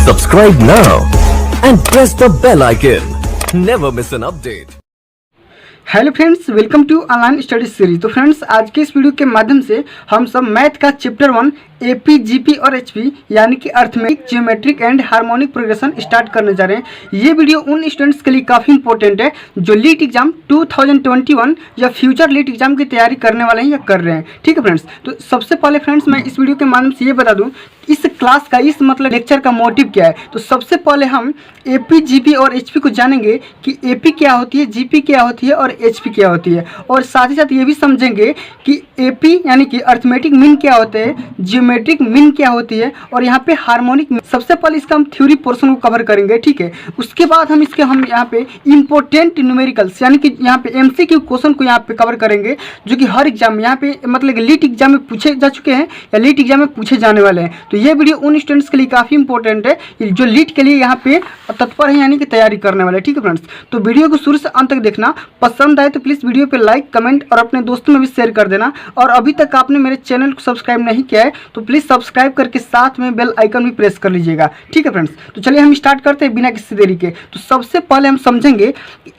Subscribe now and press the bell icon. Never miss an update. Hello friends, welcome to online study series. तो friends, आज के इस video के माध्यम से हम सब मैथ का चैप्टर 1 एपी, जीपी और एचपी यानी कि arithmetic, geometric and harmonic progression start करने जा रहे हैं। ये वीडियो उन स्टूडेंट्स के लिए काफ़ी इंपॉर्टेंट है जो लीट एग्जाम 2021 या फ्यूचर लीट एग्जाम की तैयारी करने वाले हैं या कर रहे हैं। ठीक है फ्रेंड्स, तो सबसे पहले फ्रेंड्स मैं इस वीडियो के माध्यम से ये बता दूँ इस क्लास का, इस मतलब लेक्चर का मोटिव क्या है। तो सबसे पहले हम एपी, जीपी और एचपी को जानेंगे कि एपी क्या होती है, जीपी क्या होती है और एचपी क्या होती है, और साथ ही साथ ये भी समझेंगे कि एपी यानी कि अर्थमेटिक मीन क्या होते हैं, ज्योमेट्रिक मीन क्या होती है और यहाँ पे हार्मोनिक मीन। सबसे पहले इसका हम थ्योरी पोर्शन को कवर करेंगे। ठीक है, उसके बाद हम यहाँ पे इंपॉर्टेंट न्यूमेरिकल्स यानी कि यहाँ पे एमसीक्यू क्वेश्चन को यहाँ पे कवर करेंगे जो कि हर एग्जाम में यहाँ पे मतलब लीट एग्जाम में पूछे जा चुके हैं या लीट एग्जाम में पूछे जाने वाले हैं। तो ये वीडियो उन स्टूडेंट्स के लिए काफ़ी इंपॉर्टेंट है जो लीट के लिए यहाँ पे तत्पर है यानी कि तैयारी करने वाले। ठीक है फ्रेंड्स, तो वीडियो को शुरू से अंत तक देखना। पसंद आए तो प्लीज़ वीडियो पे लाइक, कमेंट और अपने दोस्तों में भी शेयर कर देना। और अभी तक आपने मेरे चैनल को सब्सक्राइब नहीं किया है तो प्लीज़ सब्सक्राइब करके साथ में बेल आइकन भी प्रेस कर लीजिएगा। ठीक है फ्रेंड्स, तो चलिए हम स्टार्ट करते हैं बिना किसी देरी के। तो सबसे पहले हम समझेंगे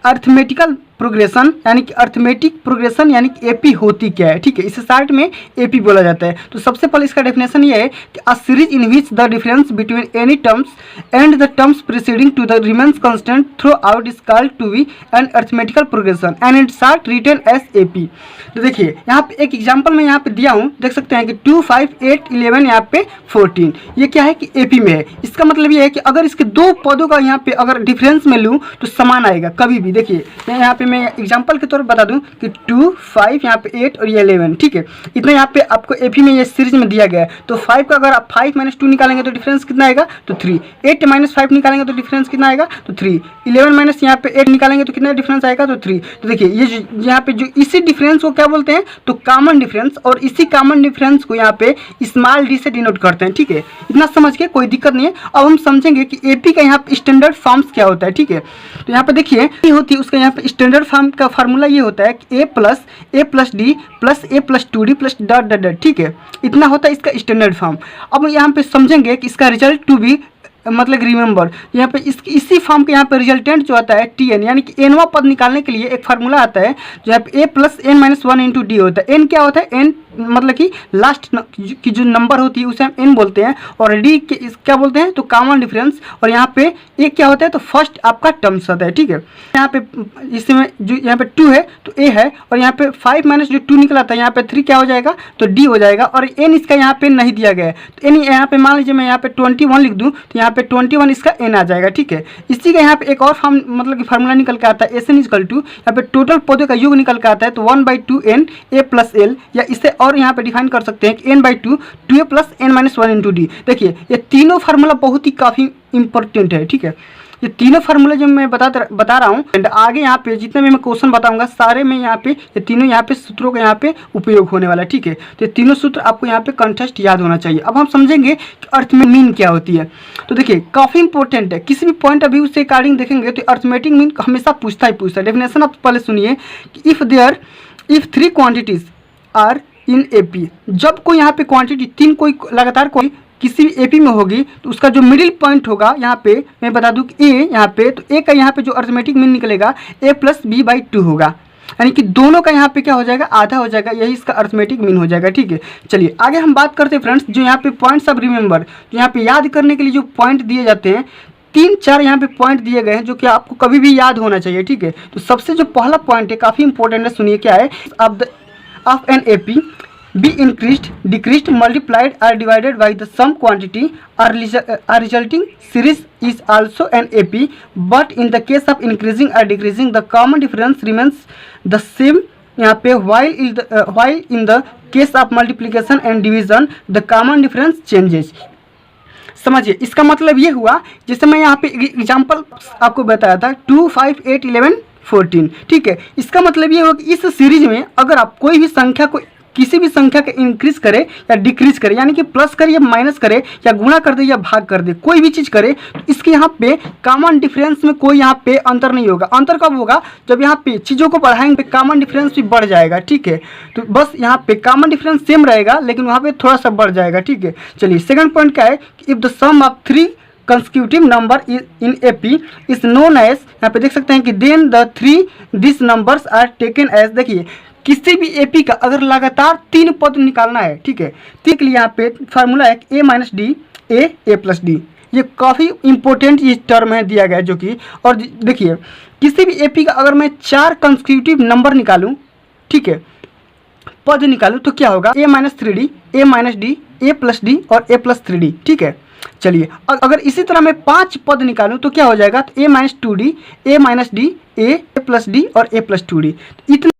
अर्थमेटिकल प्रोग्रेशन यानी कि अर्थमेटिक प्रोग्रेशन यानी कि एपी होती क्या है। ठीक है, इसे शॉर्ट में एपी बोला जाता है। तो सबसे पहले इसका डेफिनेशन ये है कि a series in which the difference between any terms and the terms preceding to the remains constant throughout is called to be an arithmetical progression and it short written as AP. तो देखिए यहाँ पे एक example मैं यहाँ पे दिया हूँ, देख सकते हैं कि 2, 5, 8, 11 यहाँ पे 14, ये क्या है कि एपी में है। इसका मतलब ये है कि अगर इसके दो पदों का यहाँ पे अगर डिफरेंस में लूँ तो समान आएगा कभी भी। देखिए यहाँ पे मैं एग्जांपल के तौर पर बता दूं कि 2, 5 यहाँ पे 8 और ये 11। ठीक है, इतना यहाँ पे आपको एपी में ये सीरीज में दिया गया है। तो 5 का अगर आप 5 - 2 निकालेंगे तो डिफरेंस कितना आएगा तो 3। 8 - 5 निकालेंगे तो डिफरेंस कितना आएगा तो 3। 11 - यहाँ पे 8 निकालेंगे तो कितना डिफरेंस आएगा तो 3। तो देखिए ये यहाँ पे जो इसी डिफरेंस को क्या बोलते हैं तो कॉमन डिफरेंस, और इसी कॉमन डिफरेंस को यहाँ पे स्मॉल डी से डिनोट करते हैं। ठीक है, इतना समझ के कोई दिक्कत नहीं है। अब हम समझेंगे कि एपी का यहाँ पे स्टैंडर्ड फॉर्म्स क्या होता है। ठीक है, तो यहाँ पे देखिए होती है उसका यहाँ पे स्टैंडर्ड फॉर्म का फार्मूला ये होता है कि a + d + a + 2d + dot dot dot. ठीक है, इतना होता है इसका स्टैंडर्ड फॉर्म। अब यहाँ पे समझेंगे कि इसका रिजल्ट टू बी मतलब रिमेंबर यहाँ पे इसी फॉर्म के यहाँ पे रिजल्टेंट जो आता है टीएन यानी कि एनवा पद निकालने के लिए एक फार्मूला आता है जो यहाँ पे a + n - 1 × d होता है। एन क्या होता है, एन मतलब कि लास्ट की जो नंबर होती है उसे हम एन बोलते हैं, और डी के क्या बोलते हैं तो कॉमन डिफरेंस, और यहाँ पे ए क्या होता है तो फर्स्ट आपका टर्म्स होता है। ठीक है, यहाँ पे इसमें जो यहाँ पे 2 है तो ए है, और यहाँ पे 5 - जो 2 निकला था यहाँ पे 3 क्या हो जाएगा तो डी हो जाएगा, और एन इसका यहाँ पे नहीं दिया गया है तो एन यहाँ पे मान लीजिए मैं यहाँ पे 21 लिख दूँ तो यहाँ पे 21 इसका एन आ जाएगा। ठीक है, इसी का यहाँ पे एक और फॉर्म मतलब कि फार्मूला निकल के आता है SN = यहाँ पे टोटल पौधे का योग निकल के आता है तो 1/2 n a + l, या इसे और यहाँ पे डिफाइन कर सकते हैं कि n/2 2a + n - 1 × d। देखिए ये तीनों फार्मूला बहुत ही काफ़ी इंपॉर्टेंट है। ठीक है, ये तीनों फार्मूले जो मैं बता रहा हूँ एंड आगे यहाँ पे जितने भी मैं क्वेश्चन बताऊंगा सारे में यहाँ पे ये तीनों यहाँ पे सूत्रों का यहाँ पे उपयोग होने वाला है। ठीक है, तो ये तीनों सूत्र आपको यहाँ पे कंटेस्ट याद होना चाहिए। अब हम समझेंगे कि अर्थ में मीन क्या होती है। तो देखिए काफ़ी इंपॉर्टेंट है, किसी भी पॉइंट ऑफ व्यू से अकॉर्डिंग देखेंगे तो अर्थमेटिक मीन हमेशा पूछता है। डेफिनेशन आप पहले सुनिए कि if 3 quantities are in AP, जब कोई यहाँ पे क्वांटिटी 3 कोई लगातार कोई किसी भी एपी में होगी तो उसका जो मिडिल पॉइंट होगा यहाँ पे मैं बता दूं कि ए यहाँ पे, तो ए का यहाँ पे जो अर्थमेटिक मीन निकलेगा a + b/2 होगा, यानी कि दोनों का यहाँ पे क्या हो जाएगा आधा हो जाएगा, यही इसका अर्थमेटिक मीन हो जाएगा। ठीक है, चलिए आगे हम बात करते हैं फ्रेंड्स जो यहाँ पे पॉइंट्स ऑफ रिमेंबर, जो यहाँ पे याद करने के लिए जो पॉइंट दिए जाते हैं 3-4 यहाँ पे पॉइंट दिए गए हैं जो कि आपको कभी भी याद होना चाहिए। ठीक है, तो सबसे जो पहला पॉइंट है काफ़ी इंपॉर्टेंट है, सुनिए क्या है। Of an AP be increased, decreased, multiplied or divided by the sum quantity or resulting series is also an AP, but in the case of increasing or decreasing the common difference remains the same यहाँ पे while in the case of multiplication and division the common difference changes। समझिए इसका मतलब ये हुआ, जैसे मैं यहाँ पे एग्जाम्पल आपको बताया था 2, 5, 8, 11, 14। ठीक है, इसका मतलब ये हुआ कि इस सीरीज में अगर आप कोई भी संख्या को किसी भी संख्या का इंक्रीज करे या डिक्रीज करे, यानी कि प्लस करे या माइनस करे या गुणा कर दे या भाग कर दे, कोई भी चीज़ करे तो इसके यहाँ पे कॉमन डिफरेंस में कोई यहाँ पे अंतर नहीं होगा। अंतर कब होगा, जब यहाँ पे चीज़ों को बढ़ाएंगे कॉमन डिफरेंस भी बढ़ जाएगा। ठीक है, तो बस यहाँ पे कॉमन डिफरेंस सेम रहेगा लेकिन वहाँ पे थोड़ा सा बढ़ जाएगा। ठीक है, चलिए सेकंड पॉइंट क्या है कि if the sum of 3 consecutive number in AP is known as, यहाँ पे देख सकते हैं कि then the three this numbers are taken as. देखिए किसी भी एपी का अगर लगातार 3 पद निकालना है, ठीक है, तो के लिए यहाँ पे फार्मूला है a minus d a plus d. ये काफ़ी इंपॉर्टेंट ये टर्म है दिया गया है जो कि, और देखिए किसी भी एपी का अगर मैं 4 कंसेक्यूटिव नंबर निकालूं, ठीक है, पद निकालूं, तो क्या होगा, a minus 3d a minus d a plus d और ए प्लस 3d, ठीक है। चलिए अगर इसी तरह मैं 5 पद निकालूं तो क्या हो जाएगा, तो a minus 2d a minus d a plus d और ए प्लस 2d। इतना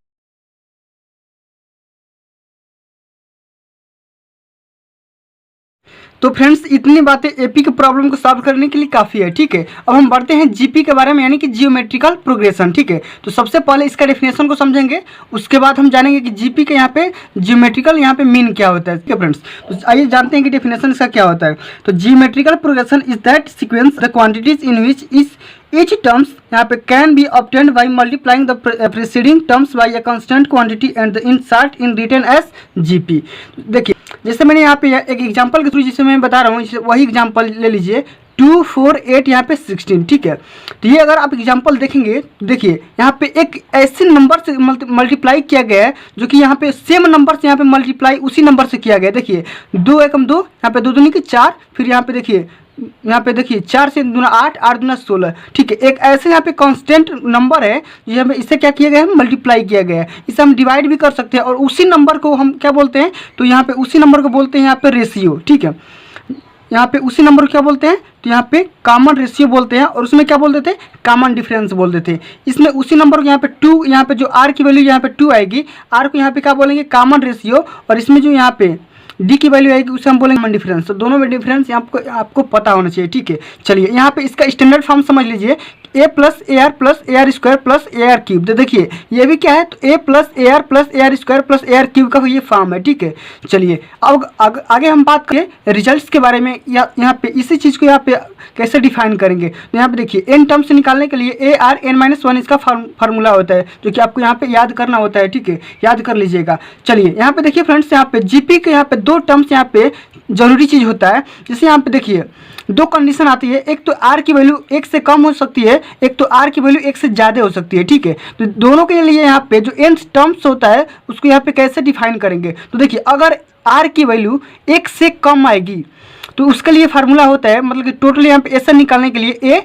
तो फ्रेंड्स इतनी बातें एपी के प्रॉब्लम को सॉल्व करने के लिए काफ़ी है, ठीक है। अब हम बढ़ते हैं जीपी के बारे में, यानी कि जियोमेट्रिकल प्रोग्रेशन, ठीक है। तो सबसे पहले इसका डेफिनेशन को समझेंगे, उसके बाद हम जानेंगे कि जीपी के यहाँ पे जियोमेट्रिकल यहाँ पे मीन क्या होता है, ठीक है फ्रेंड्स। तो आइए जानते हैं कि डेफिनेशन इसका क्या होता है। तो geometrical progression is that sequence the quantities in which is each terms यहाँ पे can be obtained by multiplying the preceding terms by a constant quantity and the insert in written as GP। देखिए जैसे मैंने यहाँ पे एक example के through जिसे मैं बता रहा हूँ, वही एग्जांपल ले लीजिए 2 4 8 यहाँ पे 16, ठीक है। तो ये अगर आप एग्जांपल देखेंगे, देखिए यहाँ पे एक ऐसे नंबर से मल्टीप्लाई किया गया है जो कि यहाँ पे सेम नंबर से यहाँ पे मल्टीप्लाई उसी नंबर से किया गया है। देखिए 2 एकम 2, यहाँ पे 2 दूनी की 4, फिर यहाँ पे देखिए 4 से दूना 8 8 दूना 16, ठीक है। एक ऐसे यहाँ पे कांस्टेंट नंबर है यहाँ पे, इसे क्या किया गया है, मल्टीप्लाई किया गया है। इसे हम डिवाइड भी कर सकते हैं और उसी नंबर को हम क्या बोलते हैं, तो यहाँ पे उसी नंबर को बोलते हैं यहाँ पे रेशियो, ठीक है। यहाँ पे उसी नंबर को क्या बोलते हैं, तो यहाँ पे कॉमन रेशियो बोलते हैं, और उसमें क्या बोलते थे, कॉमन डिफरेंस बोलते थे। इसमें उसी नंबर को यहाँ पे 2, यहाँ पे जो आर की वैल्यू यहाँ पे 2 आएगी, आर को यहाँ पे क्या बोलेंगे, कॉमन रेशियो, और इसमें जो यहाँ पे डी की वैल्यू आएगी उसे हम बोलेंगे डिफरेंस। तो दोनों में डिफरेंस आपको पता होना चाहिए, ठीक है। चलिए यहाँ पे इसका स्टैंडर्ड फॉर्म समझ लीजिए, a plus a are square plus a r cube. तो देखिए ये भी क्या है, तो a plus a are square plus a r cube का ये फॉर्म है, ठीक है। चलिए अब आगे हम बात करें रिजल्ट्स के बारे में, यहाँ पे इसी चीज़ को यहाँ पे कैसे डिफाइन करेंगे। तो यहाँ पे देखिए एन टर्म से निकालने के लिए ए आर एन माइनस 1 इसका फार्मूला होता है, जो कि आपको यहाँ पे याद करना होता है, ठीक है, याद कर लीजिएगा। चलिए यहाँ पे देखिए फ्रेंड्स, यहाँ पे जीपी के यहाँ पे 2 टर्म्स यहाँ पे जरूरी चीज़ होता है। जैसे यहाँ पे देखिए 2 कंडीशन आती है, एक तो आर की वैल्यू 1 से कम हो सकती है, एक तो आर की वैल्यू 1 से ज़्यादा हो सकती है, ठीक है। तो दोनों के लिए यहाँ पे जो एन टर्म्स होता है उसको यहाँ पे कैसे डिफाइन करेंगे। तो देखिए अगर आर की वैल्यू 1 से कम आएगी तो उसके लिए फार्मूला होता है, मतलब कि टोटल यहाँ पे एस निकालने के लिए ए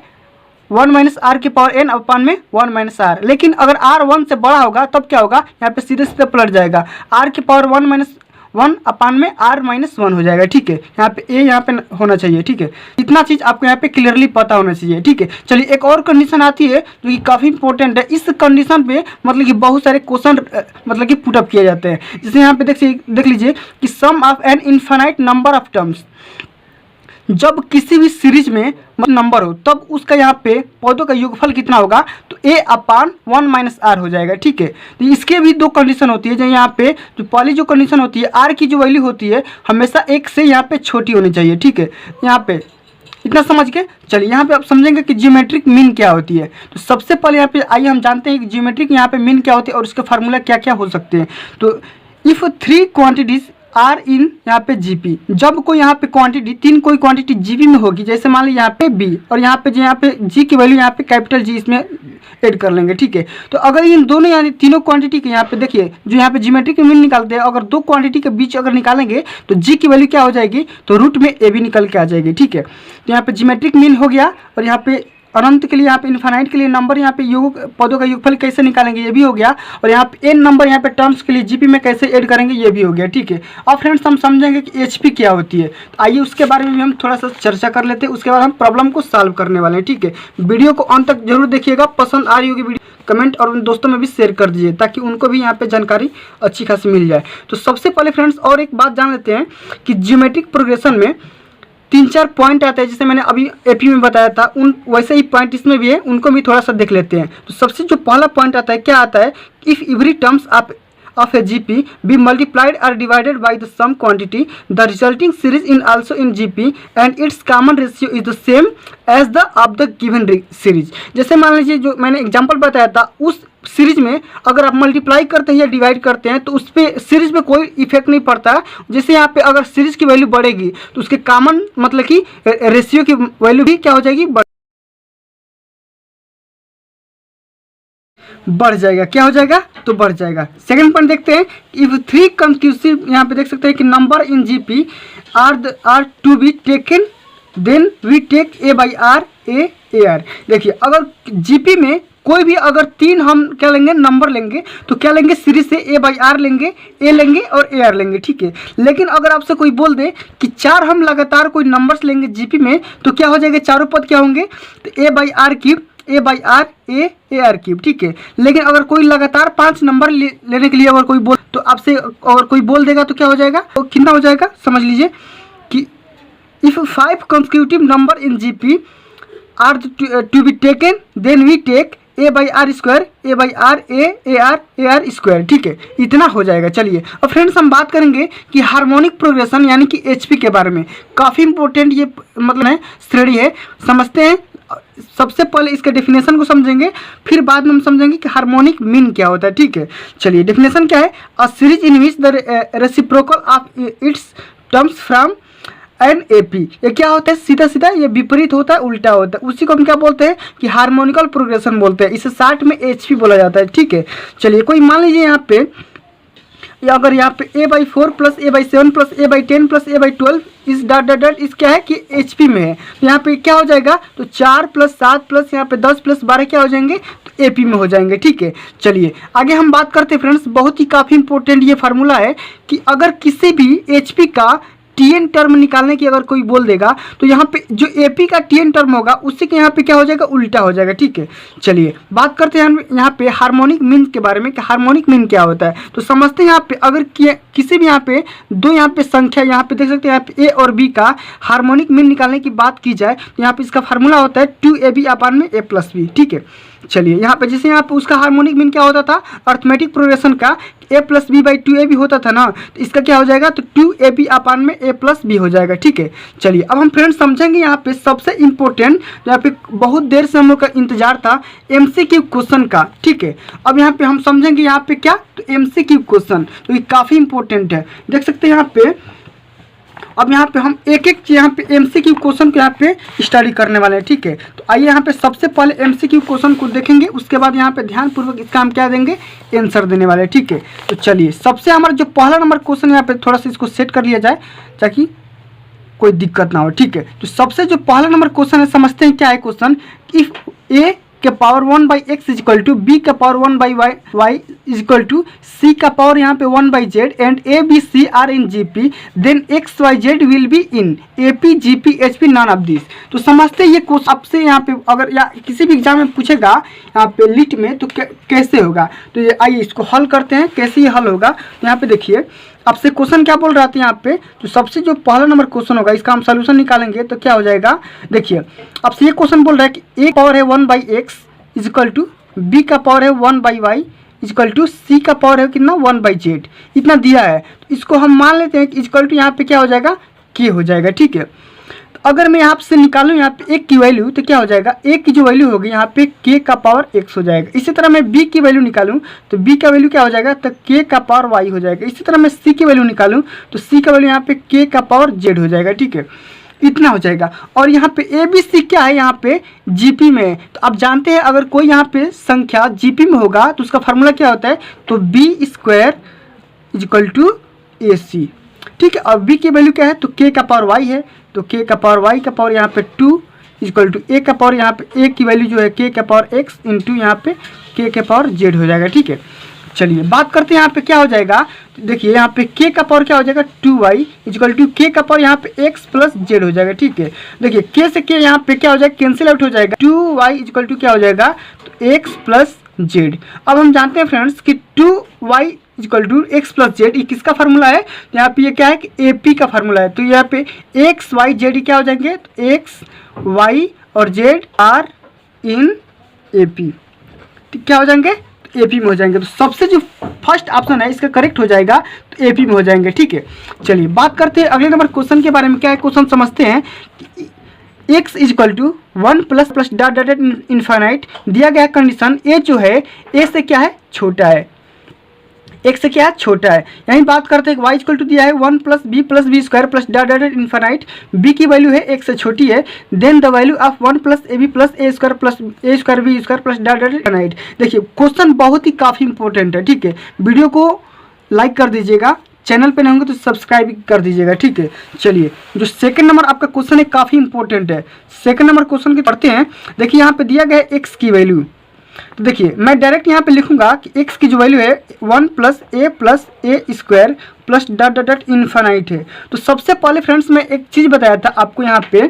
1 माइनस आर की पावर एन अपान में 1 माइनस आर। लेकिन अगर आर 1 से बड़ा होगा तब क्या होगा, यहाँ पे सीधे सीधे पलट जाएगा, आर की पावर 1 माइनस 1 अपान में आर माइनस 1 हो जाएगा, ठीक है। यहाँ पे ए यहाँ पे होना चाहिए, ठीक है। इतना चीज़ आपको यहाँ पे क्लियरली पता होना चाहिए, ठीक है। चलिए एक और कंडीशन आती है जो कि काफ़ी इंपॉर्टेंट है। इस कंडीशन पे मतलब कि बहुत सारे क्वेश्चन मतलब कि पुटअप किए जाते हैं। जैसे यहाँ पे देख लीजिए कि sum of an infinite number of terms, जब किसी भी सीरीज में नंबर हो तब उसका यहाँ पे पदों का योगफल कितना होगा, तो ए अपान 1 माइनस आर हो जाएगा, ठीक है। तो इसके भी 2 कंडीशन होती है। जो यहाँ पे जो पहली जो कंडीशन होती है, आर की जो वैल्यू होती है हमेशा 1 से यहाँ पे छोटी होनी चाहिए, ठीक है। यहाँ पे इतना समझ के चलिए यहाँ पे आप समझेंगे कि जियोमेट्रिक मीन क्या होती है। तो सबसे पहले यहाँ पे आइए हम जानते हैं कि जियोमेट्रिक यहाँ पे मीन क्या होती है और उसके फार्मूला क्या क्या हो सकते हैं। तो इफ़ 3 क्वांटिटीज आर इन यहाँ पे जीपी, जब कोई यहाँ पे क्वांटिटी 3 कोई क्वांटिटी जीपी में होगी, जैसे मान लीजिए यहाँ पे बी और यहाँ पे जी की वैल्यू यहाँ पे कैपिटल जी इसमें ऐड कर लेंगे, ठीक है। तो अगर इन दोनों यानी तीनों क्वांटिटी के यहाँ पे देखिए जो यहाँ पे ज्योमेट्रिक मीन निकालते हैं, अगर 2 क्वांटिटी के बीच अगर निकालेंगे तो जी की वैल्यू क्या हो जाएगी, तो रूट में ए भी निकल के आ जाएगी, ठीक है। तो यहाँ पे ज्योमेट्रिक मीन हो गया, और यहाँ पे अनंत के लिए यहाँ पे इनफाइनाइट के लिए नंबर यहाँ पे योग पदों का योगफल कैसे निकालेंगे ये भी हो गया, और यहाँ पे एन नंबर यहाँ पे टर्म्स के लिए जीपी में कैसे ऐड करेंगे ये भी हो गया, ठीक है। अब फ्रेंड्स हम समझेंगे कि एचपी क्या होती है। तो आइए उसके बारे में भी हम थोड़ा सा चर्चा कर लेते हैं, उसके बाद हम प्रॉब्लम को सॉल्व करने वाले हैं, ठीक है। वीडियो को अंत तक जरूर देखिएगा, पसंद आ रही होगी वीडियो कमेंट और उन दोस्तों में भी शेयर कर दीजिए ताकि उनको भी यहाँ पे जानकारी अच्छी खासी मिल जाए। तो सबसे पहले फ्रेंड्स और एक बात जान लेते हैं कि ज्योमेट्रिक प्रोग्रेशन में 3-4 पॉइंट आते हैं, जैसे मैंने अभी एपी में बताया था उन वैसे ही पॉइंट इसमें भी है, उनको भी थोड़ा सा देख लेते हैं। तो सबसे जो पहला पॉइंट आता है क्या आता है, if every terms of a GP be multiplied or divided by the sum quantity, the resulting series in also in GP and its common ratio is the same as the of the given series। जैसे मान लीजिए जो मैंने example बताया था उस series में अगर आप मल्टीप्लाई करते हैं या डिवाइड करते हैं तो उस पर सीरीज में कोई इफेक्ट नहीं पड़ता। जैसे यहाँ पे अगर सीरीज की वैल्यू बढ़ेगी तो उसके कॉमन मतलब कि रेशियो की वैल्यू भी क्या हो जाएगी, बढ़ जाएगा। क्या हो जाएगा, तो बढ़ जाएगा। सेकंड पॉइंट देखते हैं, इफ 3 कंसेक्यूटिव, यहाँ पे देख सकते हैं कि number in GP are to be taken then we take A by R A R. देखिए अगर जीपी में कोई भी अगर 3 हम क्या लेंगे, नंबर लेंगे, तो क्या लेंगे, सीरीज से ए बाई आर लेंगे, ए लेंगे और ए आर लेंगे, ठीक है। लेकिन अगर आपसे कोई बोल दे कि 4 हम लगातार कोई नंबर्स लेंगे जीपी में, तो क्या हो जाएगा, चारों पद क्या होंगे, तो a by r cube, a by R A r cube, ठीक है। लेकिन अगर कोई लगातार 5 नंबर लेने के लिए अगर कोई बोल, तो आपसे अगर कोई बोल देगा तो क्या हो जाएगा, तो कितना हो जाएगा, समझ लीजिए कि if 5 consecutive number in GP are to be taken then we take A by R square, A by R A R square, ठीक है। इतना हो जाएगा। चलिए अब फ्रेंड्स हम बात करेंगे कि हार्मोनिक प्रोग्रेशन यानी कि एचपी के बारे में। काफ़ी इंपॉर्टेंट ये मतलब है श्रेणी है, समझते हैं। सबसे पहले इसके डेफिनेशन को समझेंगे, फिर बाद में हम समझेंगे कि हार्मोनिक मीन क्या होता है, ठीक है। चलिए डेफिनेशन क्या है, अ series in which the reciprocal of its terms from an AP. ये क्या होता है, सीधा सीधा ये विपरीत होता है, उल्टा होता है, उसी को हम क्या बोलते हैं कि हार्मोनिकल प्रोग्रेशन बोलते हैं। इसे शॉर्ट में एचपी बोला जाता है, ठीक है। चलिए कोई मान लीजिए यहाँ पे अगर यहाँ पे a by 4 plus a by 7 plus a by 10 plus a by 12 इस डॉट डॉट डॉट इस क्या है कि एचपी में है, तो यहाँ पे क्या हो जाएगा, तो 4 प्लस 7 प्लस यहाँ पे 10 प्लस 12 क्या हो जाएंगे, तो एपी में हो जाएंगे, ठीक है। चलिए आगे हम बात करते हैं फ्रेंड्स, बहुत ही काफ़ी इंपॉर्टेंट ये फार्मूला है कि अगर किसी भी एचपी का टीएन टर्म निकालने की अगर कोई बोल देगा, तो यहाँ पे जो एपी का टीएन टर्म होगा उससे के यहाँ पे क्या हो जाएगा, उल्टा हो जाएगा, ठीक है। चलिए बात करते हैं हम यहाँ पे हार्मोनिक मीन के बारे में कि हार्मोनिक मीन क्या होता है। तो समझते हैं यहाँ पे अगर किसी भी यहाँ पे दो यहाँ पे संख्या यहाँ पे देख सकते हैं, यहाँ पे ए और बी का हार्मोनिक मीन निकालने की बात की जाए तो यहाँ पे इसका फार्मूला होता है 2ab अपान में a प्लस बी, ठीक है। चलिए यहाँ पे जैसे यहाँ पे उसका हार्मोनिक मीन क्या होता था, अर्थमेटिक प्रोग्रेशन का a plus B by 2ab होता था ना, तो इसका क्या हो जाएगा, तो 2ab अपान में a प्लस बी हो जाएगा, ठीक है। चलिए अब हम फ्रेंड्स समझेंगे यहाँ पे सबसे इम्पोर्टेंट, यहाँ पे बहुत देर से हम लोग का इंतजार था MCQ क्वेश्चन का, ठीक है। अब यहाँ पे हम समझेंगे यहाँ पे क्या, तो MCQ क्वेश्चन, तो ये काफ़ी इंपॉर्टेंट है, देख सकते हैं यहाँ पे। अब यहाँ पे हम एक एक यहाँ पे MCQ क्वेश्चन को यहाँ पे स्टडी करने वाले हैं, ठीक है। तो आइए यहाँ पे सबसे पहले MCQ क्वेश्चन को देखेंगे, उसके बाद यहाँ पे ध्यानपूर्वक इसका हम क्या देंगे, आंसर देने वाले हैं, ठीक है। तो चलिए सबसे हमारा जो पहला नंबर क्वेश्चन यहाँ पे थोड़ा सा इसको सेट कर लिया जाए ताकि कोई दिक्कत ना हो, ठीक है। तो सबसे जो पहला नंबर क्वेश्चन है, समझते हैं क्या है क्वेश्चन। इफ ए के power 1 by x is equal to b का power 1 by y is equal to c का पावर यहाँ पे 1 by z and a b c are in G P, then x y z will be in A P G P H P none of this. तो समझते ये question आपसे यहाँ पे अगर या किसी भी एग्जाम में पूछेगा यहाँ पे लिट में, तो कैसे होगा। तो ये आइए इसको हल करते हैं, कैसे ये हल होगा। तो यहाँ पे देखिए आपसे क्वेश्चन क्या बोल रहा था यहाँ पे, तो सबसे जो पहला नंबर क्वेश्चन होगा इसका हम सोल्यूशन निकालेंगे तो क्या हो जाएगा। देखिए आपसे ये क्वेश्चन बोल रहा है कि ए पावर है 1 by x is equal to b का पावर है 1 by y is equal to c का पावर है कितना 1 बाई जेड, इतना दिया है। तो इसको हम मान लेते हैं कि इक्वल टू यहाँ पे क्या हो जाएगा, के हो जाएगा, ठीक है। तो अगर मैं यहाँ से निकालूँ यहाँ पे एक की वैल्यू, तो क्या हो जाएगा, एक की जो वैल्यू होगी यहाँ पे के का पावर एक्स हो जाएगा। इसी तरह मैं बी की वैल्यू निकालूँ तो बी का वैल्यू क्या हो जाएगा, तो के का पावर वाई हो जाएगा। इसी तरह मैं सी की वैल्यू निकालूँ तो सी का वैल्यू यहाँ पे के का पावर जेड हो जाएगा, ठीक है। इतना हो जाएगा। और यहाँ पे ए बी सी क्या है, यहाँ पे जीपी में है। तो आप जानते हैं अगर कोई यहाँ पे संख्या जीपी में होगा तो उसका फार्मूला क्या होता है, तो b square is equal to a c, ठीक है। और बी की वैल्यू क्या है, तो के का पावर वाई है, तो के का पावर वाई का पावर यहाँ पे 2 इक्वल टू ए का पावर यहाँ पे ए की वैल्यू जो है के का पावर एक्स इंटू यहाँ पे के का पावर जेड हो जाएगा, ठीक है। चलिए बात करते हैं यहाँ पे क्या हो जाएगा। तो देखिए यहाँ पे के का पावर क्या हो जाएगा, 2y इक्वल टू के का पावर यहाँ पे x प्लस जेड हो जाएगा, ठीक है। देखिए के से के यहाँ पे क्या हो जाएगा, कैंसिल आउट हो जाएगा। 2y इक्वल टू क्या हो जाएगा, तो x प्लस जेड। अब हम जानते हैं फ्रेंड्स कि 2y equal to X plus Z, ये किसका फार्मूला है, यहाँ पे ये क्या है कि AP का फार्मूला है। तो यहाँ पे x y z क्या हो जाएंगे, तो x y और z आर इन AP, क्या हो जाएंगे, एपी में हो जाएंगे। तो सबसे जो फर्स्ट ऑप्शन है इसका करेक्ट हो जाएगा, तो एपी में हो जाएंगे, ठीक है। चलिए बात करते हैं अगले नंबर क्वेश्चन के बारे में। क्या है क्वेश्चन समझते हैं। x equal to 1 plus plus dot dot infinite दिया गया कंडीशन a जो है a से क्या है छोटा है, x से क्या है छोटा है। यहीं बात करते हैं y इक्वल टू दिया है 1 plus B square plus dot dot infinite, b की वैल्यू है x से छोटी है, then the value of 1 plus A B plus A square B square plus dot dot infinite. देखिए क्वेश्चन बहुत ही काफ़ी इंपॉर्टेंट है, ठीक है। वीडियो को लाइक कर दीजिएगा, चैनल पे नहीं होंगे तो सब्सक्राइब कर दीजिएगा, ठीक है। चलिए जो सेकंड नंबर आपका क्वेश्चन है काफ़ी इंपॉर्टेंट है। सेकंड नंबर क्वेश्चन की पढ़ते हैं। देखिए यहाँ पे दिया गया है x की वैल्यू, तो देखिए मैं डायरेक्ट यहाँ पे लिखूंगा कि x की जो वैल्यू है 1 प्लस ए square plus dot dot dot infinite है। तो सबसे पहले फ्रेंड्स मैं एक चीज़ बताया था आपको, यहाँ पे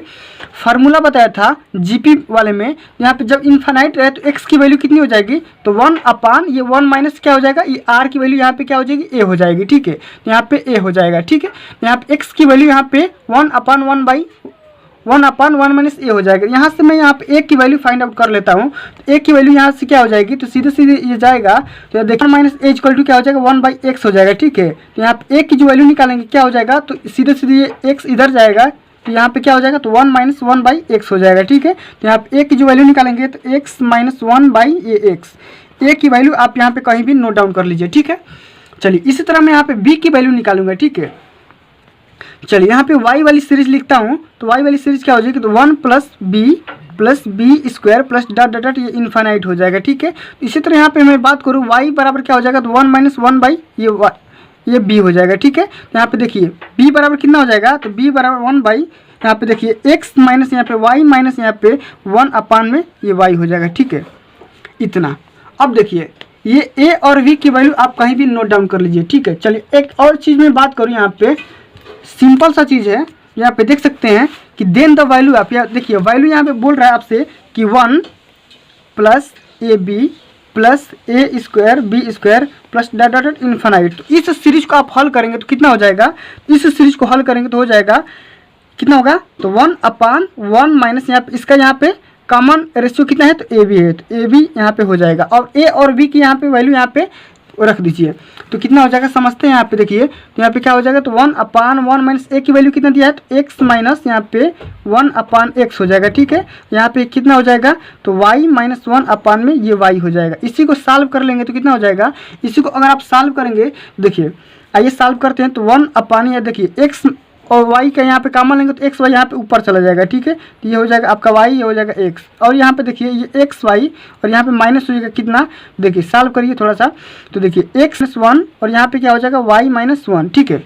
फार्मूला बताया था जीपी वाले में। यहाँ पे जब इन्फाइनाइट रहे तो x की वैल्यू कितनी हो जाएगी, तो 1 अपान ये 1 माइनस क्या हो जाएगा, ये r की वैल्यू यहाँ पे क्या हो जाएगी, a हो जाएगी, ठीक है। तो यहाँ पे a हो जाएगा, ठीक है। यहाँ पे x की वैल्यू यहाँ पे 1 अपान 1 माइनस ए हो जाएगा। यहाँ से मैं यहाँ पे ए की वैल्यू फाइंड आउट कर लेता हूँ। तो ए की वैल्यू यहाँ से क्या हो जाएगी, तो सीधे सीधे ये जाएगा, तो देखिए 1 माइनस ए इक्वल टू क्या हो जाएगा 1/x हो जाएगा, ठीक है। तो यहाँ पे ए की जो वैल्यू निकालेंगे क्या हो जाएगा, तो सीधे सीधे ये x इधर जाएगा, तो यहाँ पे क्या हो जाएगा, तो 1 माइनस 1/x हो जाएगा, ठीक है। तो यहाँ पे ए की जो वैल्यू निकालेंगे तो x माइनस 1/ax, ए की वैल्यू आप यहाँ पे कहीं भी नोट डाउन कर लीजिए, ठीक है। चलिए इसी तरह मैं यहाँ पे b की वैल्यू निकालूंगा, ठीक है। चलिए यहाँ पे y वाली सीरीज लिखता हूँ, तो y वाली सीरीज क्या हो जाएगी, तो 1 plus B square plus dot dot dot ये इन्फाइनाइट हो जाएगा, ठीक है। इसी तरह यहाँ पे मैं बात करूँ y बराबर क्या हो जाएगा, तो 1 माइनस 1 ये b हो जाएगा, ठीक है। तो यहाँ पे देखिए b बराबर कितना हो जाएगा, तो b बराबर 1 यहाँ पे देखिए x माइनस यहाँ पे y माइनस यहाँ पे 1 अपान में ये y हो जाएगा, ठीक है। इतना। अब देखिए ये a और v की वैल्यू आप कहीं भी नोट डाउन कर लीजिए, ठीक है। चलिए एक और चीज़ में बात करूँ, यहाँ पे सिंपल सा चीज़ है, यहाँ पे देख सकते हैं कि देन द वैल्यू, आप यहाँ देखिए वैल्यू यहाँ पे बोल रहा है आपसे कि 1 plus A B plus A square B square plus dot dot dot infinite. तो इस सीरीज को आप हल करेंगे तो कितना हो जाएगा, इस सीरीज को हल करेंगे तो हो जाएगा कितना होगा, तो 1 अपान 1 माइनस यहाँ पे इसका यहाँ पे कॉमन रेशियो कितना है, तो ए बी है, तो ए बी यहाँ पे हो जाएगा, और ए और बी की यहाँ पे वैल्यू यहाँ पे रख दीजिए, तो कितना हो जाएगा समझते हैं। यहाँ पे देखिए तो यहाँ पे क्या हो जाएगा, तो 1 अपान 1 माइनस ए की वैल्यू कितना दिया है, तो x माइनस यहाँ पे 1 अपान x हो जाएगा, ठीक है। यहाँ पे कितना हो जाएगा, तो y माइनस 1 अपान में ये y हो जाएगा। इसी को सॉल्व कर लेंगे तो कितना हो जाएगा, इसी को अगर आप सॉल्व करेंगे, देखिए आइए सॉल्व करते हैं। तो 1 अपान ये देखिए x और y का यहाँ पे कॉमन लेंगे तो एक्स वाई यहाँ पे ऊपर चला जाएगा, ठीक है। तो ये हो जाएगा आपका y, ये हो जाएगा x, और यहाँ पे देखिए ये एक्स वाई और यहाँ पे माइनस हो जाएगा कितना, देखिए सॉल्व करिए थोड़ा सा, तो देखिए x-1 और यहाँ पे क्या हो जाएगा y-1, ठीक है।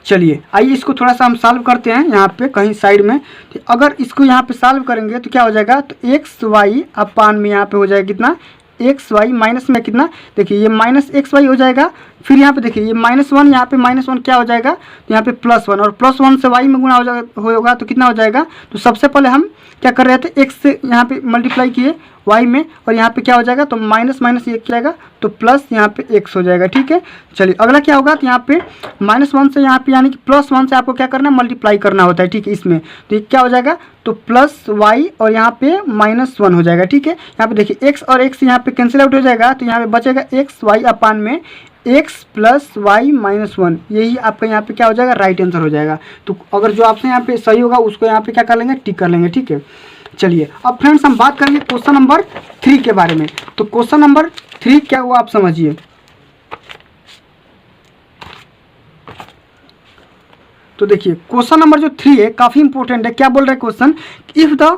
चलिए आइए इसको थोड़ा सा हम सॉल्व करते हैं यहाँ पे कहीं साइड में। तो अगर इसको यहाँ पे सॉल्व करेंगे तो क्या हो जाएगा, तो एक्स वाई अपान में यहाँ पे हो जाएगा कितना, एक्स वाई माइनस में कितना, देखिए ये माइनस एक्स वाई हो जाएगा, फिर यहाँ पे देखिए ये -1 यहाँ पे -1 क्या हो जाएगा, तो यहाँ पे +1 और +1 से y में गुणा होगा तो कितना हो जाएगा। तो सबसे पहले हम क्या कर रहे थे, x से यहाँ पे मल्टीप्लाई किए y में, और यहाँ पे क्या हो जाएगा, तो माइनस माइनस ये क्या जाएगा, तो प्लस यहाँ पे x हो जाएगा, ठीक है। चलिए अगला क्या होगा, तो यहाँ पे -1 से यहाँ पे यानी कि +1 से आपको क्या करना है, मल्टीप्लाई करना होता है, ठीक है। इसमें तो ये क्या हो जाएगा, तो प्लस y और यहाँ पे -1 हो जाएगा, ठीक है। यहाँ पे देखिए x और x यहाँ पे कैंसिल आउट हो जाएगा, तो यहाँ पे बचेगा एक्स वाई अपान में x प्लस वाई -1, यही आपका यहाँ पे क्या हो जाएगा, राइट आंसर हो जाएगा। तो अगर जो आपसे यहाँ पे सही होगा उसको यहाँ पे क्या कर लेंगे, टिक कर लेंगे, ठीक है। चलिए अब फ्रेंड्स हम बात करेंगे क्वेश्चन नंबर 3 के बारे में। तो क्वेश्चन नंबर 3 क्या हुआ आप समझिए। तो देखिए क्वेश्चन नंबर जो 3 है काफ़ी इंपॉर्टेंट है। क्या बोल रहा है question, if the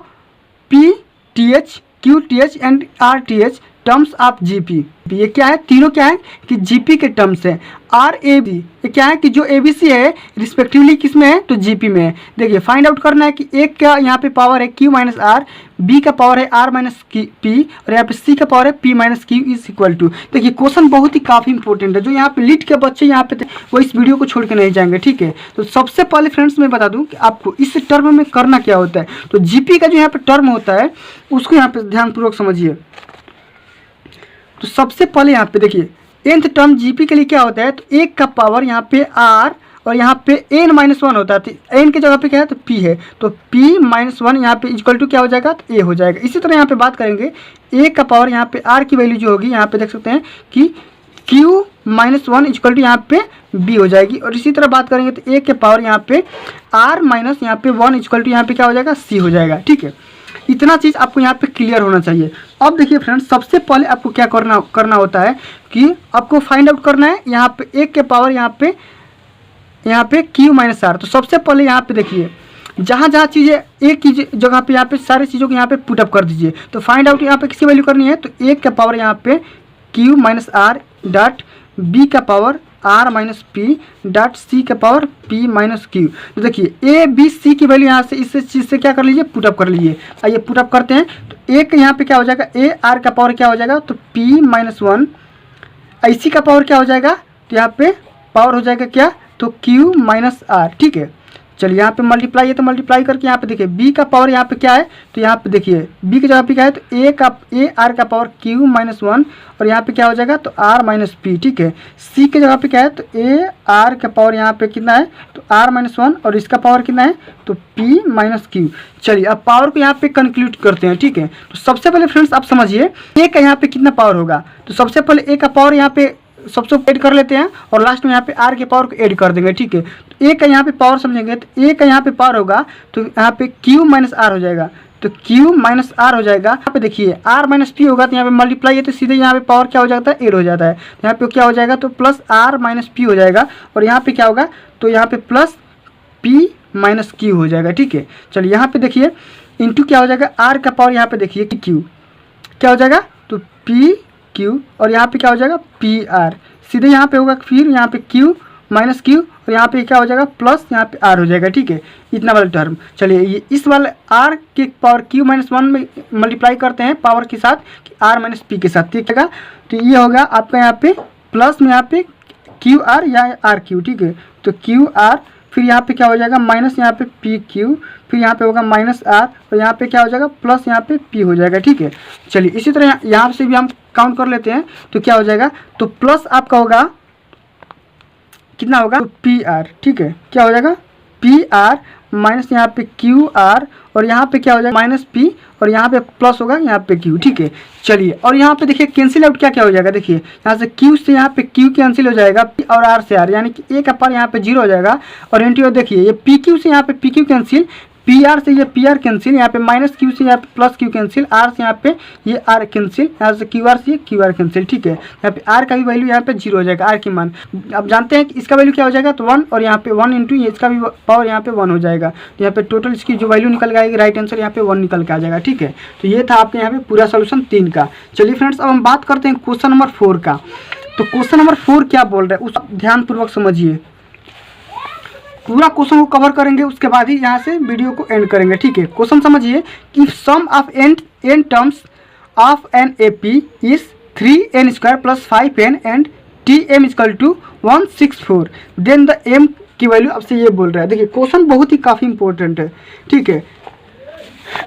P T H Q T H and R T H terms of GP, ये क्या है, तीनों क्या है कि जीपी के टर्म्स है। आर ए बी, ये क्या है कि जो एबीसी है रिस्पेक्टिवली किस में है, तो जीपी में है। देखिए फाइंड आउट करना है कि एक का यहाँ पे पावर है क्यू माइनस आर, बी का पावर है आर माइनस पी, और यहाँ पे सी का पावर है P minus Q is equal to. देखिए क्वेश्चन बहुत ही काफ़ी इंपॉर्टेंट है, जो यहाँ पे लीड के बच्चे यहाँ पे वो इस वीडियो को छोड़ के नहीं जाएंगे, ठीक है। तो सबसे पहले फ्रेंड्स मैं बता दूँ कि आपको इस टर्म में करना क्या होता है। तो जीपी का जो यहाँ पे टर्म होता है उसको यहाँ पे ध्यानपूर्वक समझिए। तो सबसे पहले यहाँ पे देखिए nth टर्म जीपी के लिए क्या होता है, तो एक का पावर यहाँ पे r और यहाँ पे n-1 होता है, तो n की जगह पे क्या है, तो p है, तो p-1 यहाँ पे इक्वल टू क्या हो जाएगा, तो a हो जाएगा। इसी तरह यहाँ पे बात करेंगे a का पावर यहाँ पे r की वैल्यू जो होगी यहाँ पे देख सकते हैं कि Q माइनस 1 इक्वल टू यहाँ पे B हो जाएगी। और इसी तरह बात करेंगे तो A के पावर यहाँ पे R माइनस यहाँ पे 1 इक्वल टू यहाँ पे क्या हो जाएगा, C हो जाएगा। ठीक है, इतना चीज़ आपको यहाँ पे क्लियर होना चाहिए। अब देखिए फ्रेंड्स, सबसे पहले आपको क्या करना होता है कि आपको फाइंड आउट करना है यहाँ पे A के पावर यहाँ पे Q माइनस R। तो सबसे पहले यहाँ पे देखिए जहाँ चीज़ें एक की जगह पे यहाँ पे सारी चीज़ों को यहाँ पे पुटअप कर दीजिए। तो फाइंड आउट यहाँ पे किसी वैल्यू करनी है तो A का पावर यहाँ पे Q minus R dot B का power R minus P dot C का पावर P माइनस Q। तो देखिए A B C की वैल्यू यहाँ से इस चीज़ से क्या कर लीजिए, पुटअप कर लीजिए। आइए पुटअप करते हैं। तो A का यहाँ पे क्या हो जाएगा, A R का पावर क्या हो जाएगा, तो P माइनस 1। IC का पावर क्या हो जाएगा, तो यहाँ पे पावर हो जाएगा क्या, तो Q माइनस R। ठीक है, चलिए यहाँ पे मल्टीप्लाई है तो मल्टीप्लाई करके यहाँ पे देखिए B का पावर यहाँ पे क्या है, तो यहाँ पे देखिए B की जगह पे क्या है, तो A R का पावर Q माइनस 1 और यहाँ पे क्या हो जाएगा, तो R माइनस P। ठीक है, C की जगह पे क्या है, तो A R का पावर यहाँ पे कितना है, तो R माइनस 1 और इसका पावर कितना है, तो P माइनस Q। चलिए अब पावर को यहाँ पे कंक्लूड करते हैं। ठीक है, तो सबसे पहले फ्रेंड्स आप समझिए A का यहाँ पे कितना पावर होगा। तो सबसे पहले A का पावर यहाँ पे सबसे ऐड कर लेते हैं और लास्ट में यहाँ पे R के पावर को ऐड कर देंगे। ठीक है, तो A का यहाँ पे पावर समझेंगे तो A का यहाँ पे पावर होगा तो यहाँ पे Q माइनस R हो जाएगा। तो Q माइनस R हो जाएगा। यहाँ पे देखिए R माइनस P होगा तो यहाँ पे मल्टीप्लाई है तो सीधे यहाँ पे पावर क्या हो जाता है, ऐड हो जाता है। तो यहाँ पे क्या हो जाएगा, तो प्लस R माइनस P हो जाएगा और यहाँ पे क्या होगा, तो यहाँ पे प्लस P माइनस Q हो जाएगा। ठीक है, चलिए यहाँ पे देखिए इंटू क्या हो जाएगा, R का पावर यहाँ पे देखिए Q क्या हो जाएगा, तो P Q और यहाँ पे क्या हो जाएगा, P R। सीधे यहाँ पे होगा फिर यहाँ पे Q माइनस Q और यहाँ पे क्या हो जाएगा, प्लस यहाँ पे R हो जाएगा। ठीक है, इतना वाला टर्म। चलिए ये इस वाले R के पावर Q माइनस 1 में मल्टीप्लाई करते हैं पावर के साथ कि R माइनस P के साथ। ठीक है, तो ये होगा आपका यहाँ पे प्लस में यहाँ पे Q R या R Q। ठीक है, तो Q R फिर यहाँ पे क्या हो जाएगा, माइनस यहाँ पे P Q फिर यहाँ पे होगा माइनस R और यहाँ पे क्या हो जाएगा, प्लस यहाँ पे P हो जाएगा। ठीक है, चलिए इसी तरह यहाँ से भी हम काउंट कर लेते हैं तो क्या हो जाएगा, तो प्लस आपका होगा कितना होगा, तो PR। ठीक है, क्या हो जाएगा, PR माइनस यहाँ पे QR और यहाँ पे क्या हो जाएगा, माइनस P और यहाँ पे प्लस होगा यहाँ पे Q। ठीक है, चलिए और यहाँ पे देखिए कैंसिल आउट क्या क्या हो जाएगा, देखिए यहाँ से Q से यहाँ पे Q कैंसिल हो जाएगा P और R से R, यानी कि A का पावर यहाँ पे 0 हो जाएगा और इंटू देखिए ये PQ से यहाँ पे PQ कैंसिल, PR से ये PR कैंसिल, यहाँ पे माइनस Q से यहाँ पे प्लस Q कैंसिल, R से यहाँ पे ये R कैंसिल, यहाँ से QR से ये QR कैंसिल। ठीक है, यहाँ पे R का भी वैल्यू यहाँ पे 0 हो जाएगा, R की मान। अब जानते हैं कि इसका वैल्यू क्या हो जाएगा, तो 1 और यहाँ पे 1 इंटू इसका भी पावर यहाँ पे 1 हो जाएगा। तो यहाँ पे टोटल इसकी जो वैल्यू निकल के आएगी, राइट आंसर यहाँ पे 1 निकल के आ जाएगा। ठीक है, तो ये था आपके यहाँ पे पूरा सोल्यूशन 3 का। चलिए फ्रेंड्स अब हम बात करते हैं क्वेश्चन नंबर 4 का। तो क्वेश्चन नंबर 4 क्या बोल रहा है उस ध्यानपूर्वक समझिए, पूरा क्वेश्चन को कवर करेंगे उसके बाद ही यहाँ से वीडियो को एंड करेंगे। ठीक है, क्वेश्चन समझिए कि sum of n terms of an AP is 3n square plus 5n and tm equal to 164 then the m की वैल्यू आपसे ये बोल रहा है। देखिए क्वेश्चन बहुत ही काफ़ी इंपॉर्टेंट है। ठीक है,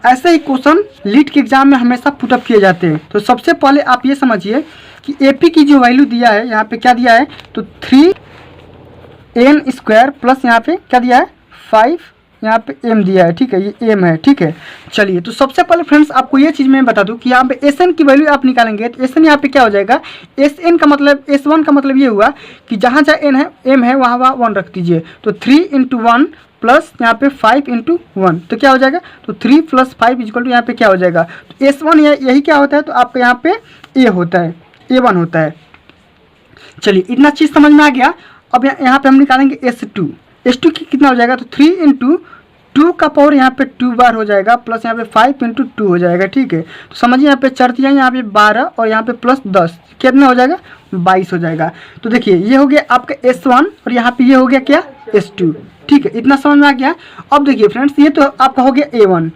ऐसे ही क्वेश्चन लीट के एग्जाम में हमेशा पुटअप किए जाते हैं। तो सबसे पहले आप ये समझिए कि AP की जो वैल्यू दिया है, यहाँ पे क्या दिया है, तो 3n स्क्वायर प्लस यहाँ पे क्या दिया है 5 यहाँ पे m दिया है। ठीक है, ये m है। ठीक है, चलिए तो सबसे पहले फ्रेंड्स आपको ये चीज़ मैं बता दूं कि यहाँ पे Sn की वैल्यू आप निकालेंगे तो Sn यहाँ पे क्या हो जाएगा, Sn का मतलब S1 का मतलब ये हुआ कि जहाँ जहाँ n है m है वहाँ 1 रख दीजिए। तो 3 × 1 प्लस यहाँ पे 5 × 1 तो क्या हो जाएगा, तो 3 + 5 इक्वल टू यहाँ पे क्या हो जाएगा, तो S1 यही क्या होता है, तो आपका यहाँ पे A होता है, A1 होता है। चलिए इतना चीज़ समझ में आ गया। अब यहाँ पे हम निकालेंगे S2 की कितना हो जाएगा, तो 3 × 2 का पावर यहाँ पे 2 बार हो जाएगा प्लस यहाँ पे 5 × 2 हो जाएगा। ठीक है, तो समझिए यहाँ पे चरतियाँ यहाँ पे 12 और यहाँ पे प्लस 10 कितना हो जाएगा, 22 हो जाएगा। तो देखिए ये हो गया आपका S1 और यहाँ पे ये हो गया क्या, S2। ठीक है, इतना समझ में आ गया। अब देखिए फ्रेंड्स ये तो आपका हो गया A1।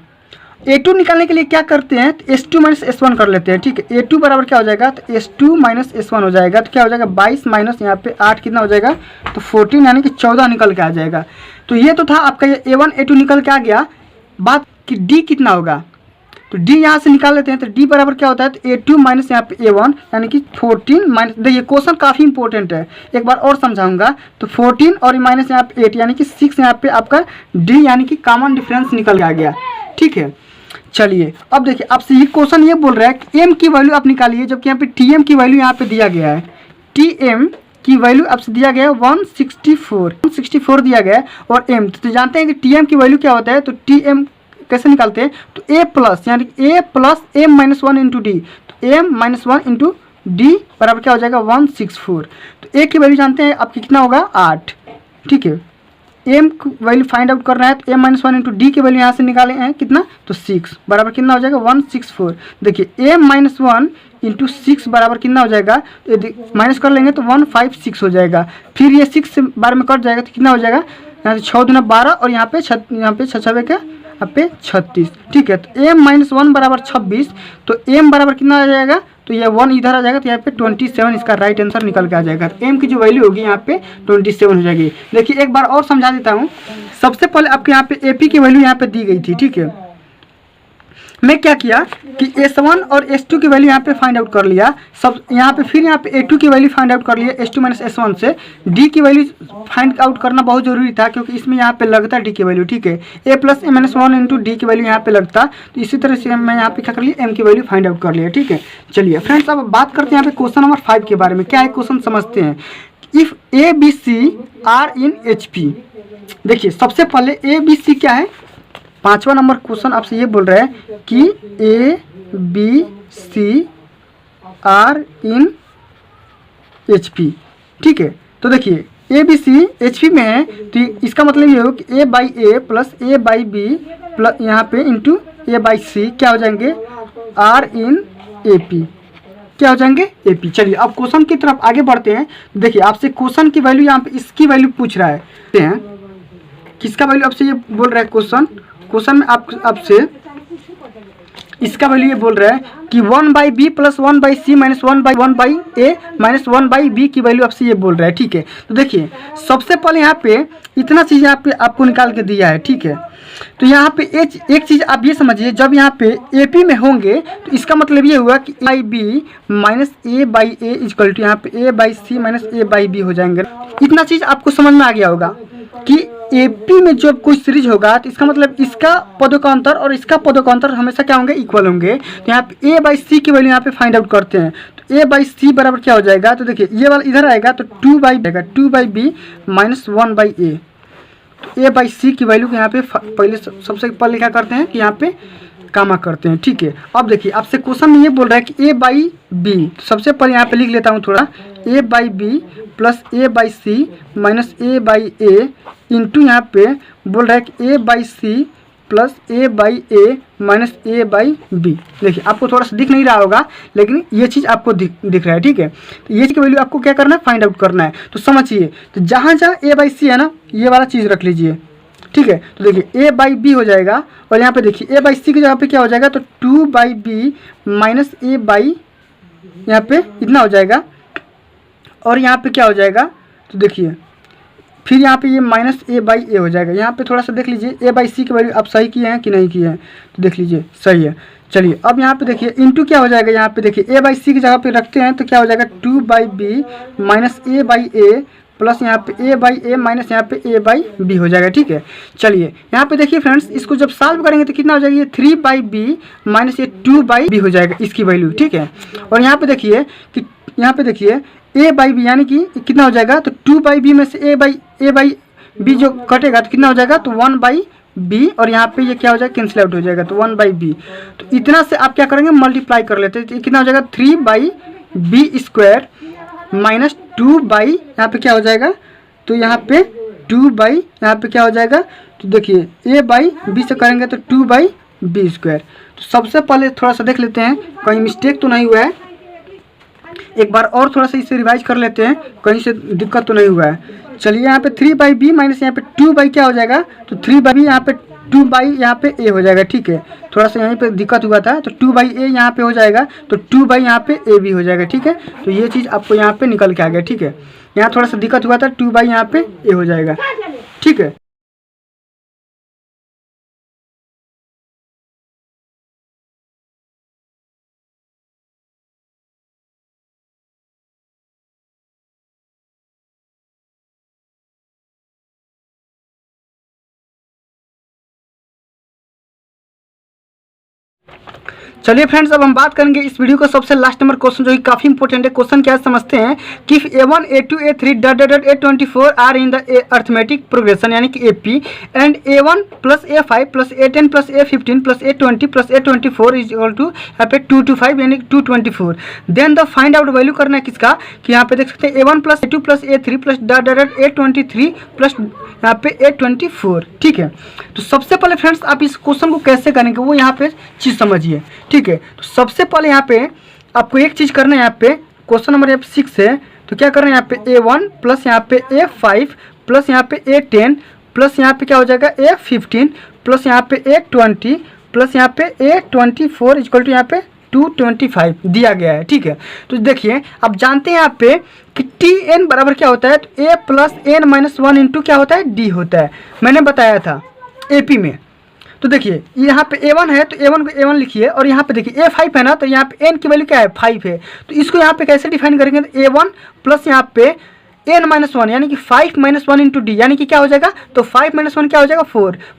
A2 निकालने के लिए क्या करते हैं, तो S2 - S1 कर लेते हैं। ठीक है, A2 बराबर क्या हो जाएगा, तो S2 - S1 हो जाएगा। तो क्या हो जाएगा 22 माइनस यहाँ पे 8 कितना हो जाएगा, तो 14 यानी कि 14 निकल के आ जाएगा। तो ये तो था आपका ये A1 A2 निकल के आ गया। बात कि D कितना होगा, तो D यहाँ से निकाल लेते हैं। तो D बराबर क्या होता है, तो A2 माइनस यहाँ पे A1 यानी कि 14 माइनस, देखिए क्वेश्चन काफ़ी इंपॉर्टेंट है, एक बार और समझाऊंगा। तो 14 और माइनस यहाँ पे 8 यानी कि 6 यहाँ पे आपका D यानी कि कॉमन डिफरेंस निकल के आ गया। ठीक है, चलिए अब देखिए आपसे ये क्वेश्चन ये बोल रहा है कि m की वैल्यू आप निकालिए, जबकि यहाँ पे tm की वैल्यू यहाँ पे दिया गया है। टी एम की वैल्यू आपसे दिया गया है 164 दिया गया है, और एम तो जानते हैं कि टी एम की वैल्यू क्या होता है। तो टी एम कैसे निकालते हैं, तो ए प्लस यानी a plus m minus one into d, तो M minus one into d बराबर क्या हो जाएगा 164। तो ए की वैल्यू जानते हैं आपकी कितना होगा 8, ठीक है। एम वैल्यू फाइंड आउट करना है, तो M minus one into D की वैल्यू यहाँ से निकाले हैं कितना, तो 6 बराबर कितना हो जाएगा 164। देखिए एम माइनस वन इंटू 6 बराबर कितना हो जाएगा, तो माइनस कर लेंगे तो 156 हो जाएगा। फिर ये 6 से बार में कट जाएगा तो कितना हो जाएगा, यहाँ से 6 दूना 12 और यहाँ पे छः का यहाँ पे 36, ठीक है। तो एम माइनस वन बराबर 26, तो एम बराबर कितना आ जाएगा, तो ये 1 इधर आ जाएगा, तो यहाँ पे 27 इसका राइट आंसर निकल के आ जाएगा। तो एम की जो वैल्यू होगी यहाँ पे 27 हो जाएगी। देखिए एक बार और समझा देता हूँ। सबसे पहले आपके यहाँ पे एपी की वैल्यू यहाँ पे दी गई थी, ठीक है। मैं क्या किया कि S1 और S2 की वैल्यू यहाँ पे फाइंड आउट कर लिया सब यहाँ पे, फिर यहाँ पे A2 की वैल्यू फाइंड आउट कर लिया S2 माइनस S1 से। D की वैल्यू फाइंड आउट करना बहुत जरूरी था क्योंकि इसमें यहाँ पे लगता है D की वैल्यू, ठीक है। A plus M minus one into D की वैल्यू यहाँ पे लगता, तो इसी तरह से मैं यहाँ पे क्या कर लिया M की वैल्यू फाइंड आउट कर लिया, ठीक है। चलिए फ्रेंड्स अब बात करते हैं यहाँ पे क्वेश्चन नंबर 5 के बारे में। क्या है क्वेश्चन समझते हैं। If ABC are in HP, देखिए सबसे पहले ABC क्या है, 5वां नंबर क्वेश्चन आपसे ये बोल रहा है कि ABC आर इन HP, ठीक है। तो देखिए ABC HP में है, तो इसका मतलब ये हो कि A by A plus A by B plus यहाँ पे इंटू A बाई सी क्या हो जाएंगे R इन AP, क्या हो जाएंगे AP। चलिए अब क्वेश्चन की तरफ आगे बढ़ते हैं। देखिए आपसे क्वेश्चन की वैल्यू यहाँ पे इसकी वैल्यू पूछ रहा है, किसका वैल्यू आपसे ये बोल रहा है क्वेश्चन में आपसे इसका वैल्यू ये बोल रहा है कि 1 by B plus 1 by C minus 1 by A minus 1 by B की वैल्यू आपसे ये बोल रहा है, ठीक है। तो देखिए सबसे पहले यहाँ पे इतना चीज़ यहाँ पे आपको निकाल के दिया है, ठीक है। तो यहाँ पे एक चीज़ आप ये समझिए, जब यहाँ पे AP में होंगे तो इसका मतलब ये हुआ कि by B minus a by a is equal to यहाँ पे a by C minus a by b हो जाएंगे। इतना चीज़ आपको समझ में आ गया होगा कि AP में जब कोई सीरीज होगा तो इसका मतलब इसका पदों का अंतर और इसका पदों का अंतर हमेशा क्या होंगे, इक्वल होंगे। तो यहाँ पे A बाई सी की वैल्यू यहाँ पे फाइंड आउट करते हैं। तो A बाई सी बराबर क्या हो जाएगा, तो देखिए ये वाला इधर आएगा तो 2 बाई बी माइनस 1 बाई ए। तो A बाई सी की वैल्यू को यहाँ पे पहले सबसे पहले क्या करते हैं कि यहाँ पे कामा करते हैं, ठीक है। अब देखिए आपसे क्वेश्चन में ये बोल रहा है कि A बाई बी, तो सबसे पहले यहाँ पे लिख लेता हूँ थोड़ा, A by B plus A by C minus A by A into यहाँ पे बोल रहा है कि A by C plus A by A minus A by B. देखिए आपको थोड़ा सा दिख नहीं रहा होगा लेकिन ये चीज़ आपको दिख रहा है, ठीक है। तो ये चीज़ की वैल्यू आपको क्या करना है, फाइंड आउट करना है। तो समझिए, तो जहाँ जहाँ A बाई सी है ना, ये वाला चीज़ रख लीजिए, ठीक है। तो देखिए A बाई बी हो जाएगा और यहाँ पे देखिए A बाई सी की जगह पे क्या हो जाएगा, तो 2 by B minus A by यहाँ पे इतना हो जाएगा और यहाँ पे क्या हो जाएगा, तो देखिए फिर यहाँ पे ये माइनस A बाई ए हो जाएगा। यहाँ पे थोड़ा सा देख लीजिए A बाई सी की वैल्यू आप सही किए हैं कि नहीं किए हैं, तो देख लीजिए सही है। चलिए अब यहाँ पे देखिए इंटू क्या हो जाएगा, यहाँ पे देखिए A बाई सी की जगह पे रखते हैं तो क्या हो जाएगा 2 by B minus A by A plus यहाँ पे A बाई ए माइनस यहाँ पे A बाई बी हो जाएगा, ठीक है। चलिए यहाँ पे देखिए फ्रेंड्स, इसको जब सॉल्व करेंगे तो कितना हो जाएगा, ये 3 बाई बी माइनस ये 2 बाई बी हो जाएगा इसकी वैल्यू, ठीक है। और यहाँ पे देखिए कि यहाँ पे देखिए A बाई बी यानी कि कितना हो जाएगा, तो 2 बाई बी में से A बाई बी जो कटेगा तो कितना हो जाएगा, तो 1 बाई बी और यहाँ पे ये क्या हो जाएगा, कैंसिल आउट हो जाएगा, तो 1 बाई बी। तो इतना से आप क्या करेंगे, मल्टीप्लाई कर लेते हैं, तो कितना हो जाएगा 3 by b square minus 2 by यहाँ पे क्या हो जाएगा, तो यहाँ पे 2 बाई यहाँ पे क्या हो जाएगा, तो देखिए A बाई बी से करेंगे तो 2 बाई बी स्क्वायर। तो सबसे पहले थोड़ा सा देख लेते हैं कहीं मिस्टेक तो नहीं हुआ है, एक बार और थोड़ा सा इसे रिवाइज कर लेते हैं कहीं से दिक्कत तो नहीं हुआ है। चलिए यहाँ पे 3 बाई बी माइनस यहाँ पे 2 बाई क्या हो जाएगा, तो 3 बाई बी यहाँ पे 2 बाई यहाँ पे ए हो जाएगा, ठीक है। थोड़ा सा यहीं पे दिक्कत हुआ था, तो 2 बाई ए यहाँ पे हो जाएगा, तो 2 बाई यहाँ पे ए भी हो जाएगा, ठीक है। तो ये चीज़ आपको यहाँ पे निकल के आ गया, ठीक है। यहाँ थोड़ा सा दिक्कत हुआ था, 2 बाई यहाँ पे ए हो जाएगा, ठीक है। चलिए फ्रेंड्स, अब हम बात करेंगे इस वीडियो का सबसे लास्ट नंबर क्वेश्चन, जो कि काफी इंपॉर्टेंट है। क्वेश्चन क्या समझते हैं कि A1 A2 A3 dot dot dot A24 are in the arithmetic progression यानी कि AP and A1 plus A5 plus A10 plus A15 plus A20 plus A24 is equal to यहाँ पे 2 to 5 यानी 224। Then the find out value करना है किसका, कि यहाँ पे देख सकते हैं A1 plus A2 plus A3 plus dot dot dot A23 plus यहाँ पे A24। ठीक है, तो सबसे पहले फ्रेंड्स आप इस क्वेश्चन को कैसे करेंगे वो यहाँ पे चीज़ समझिए। ठीक है, तो सबसे पहले यहाँ पे आपको एक चीज़ करना है। यहाँ पे क्वेश्चन नंबर यहाँ पे 6 है, तो क्या करना है, यहाँ पे A1 प्लस यहाँ पे A5 प्लस यहाँ पे A10 प्लस यहाँ पे क्या हो जाएगा A15 प्लस यहाँ पे A20 प्लस यहाँ पे A24 इक्वल टू यहाँ पे 225 दिया गया है। ठीक है, तो देखिए आप जानते हैं यहाँ पे कि Tn बराबर क्या होता है, तो A plus N minus 1 into क्या होता है D होता है, मैंने बताया था AP में। तो देखिए यहाँ पे A1 है तो A1 को A1 लिखिए, और यहाँ पे देखिए A5 है ना, तो यहाँ पे N की वैल्यू क्या है 5 है, तो इसको यहाँ पे कैसे डिफाइन करेंगे, तो A1 प्लस यहाँ पे N माइनस 1 यानी कि 5 माइनस 1 इंटू D यानी कि क्या हो जाएगा, तो 5 माइनस 1 क्या हो जाएगा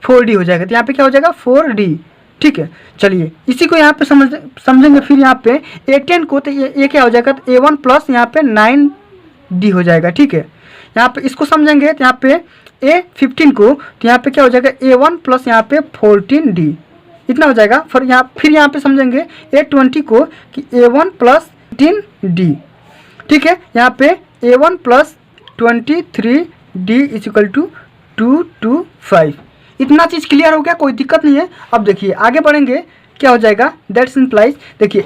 4D हो जाएगा, तो यहाँ पे क्या हो जाएगा 4D। ठीक है, चलिए इसी को यहाँ पे समझेंगे। फिर यहाँ पे A10 को तो ये क्या हो जाएगा, तो A1 प्लस यहाँ पे 9D हो जाएगा। ठीक है, यहाँ पे इसको समझेंगे तो यहाँ पे A15 को तो यहाँ पे क्या हो जाएगा A1 प्लस यहाँ पे 14D इतना हो जाएगा। फिर यहाँ पे समझेंगे A20 को कि A1 प्लस 15D। ठीक है, यहाँ पे A1 plus 23D is equal to 225। इतना चीज़ क्लियर हो गया, कोई दिक्कत नहीं है। अब देखिए आगे बढ़ेंगे, क्या हो जाएगा, दैट्स इम्प्लाइज देखिए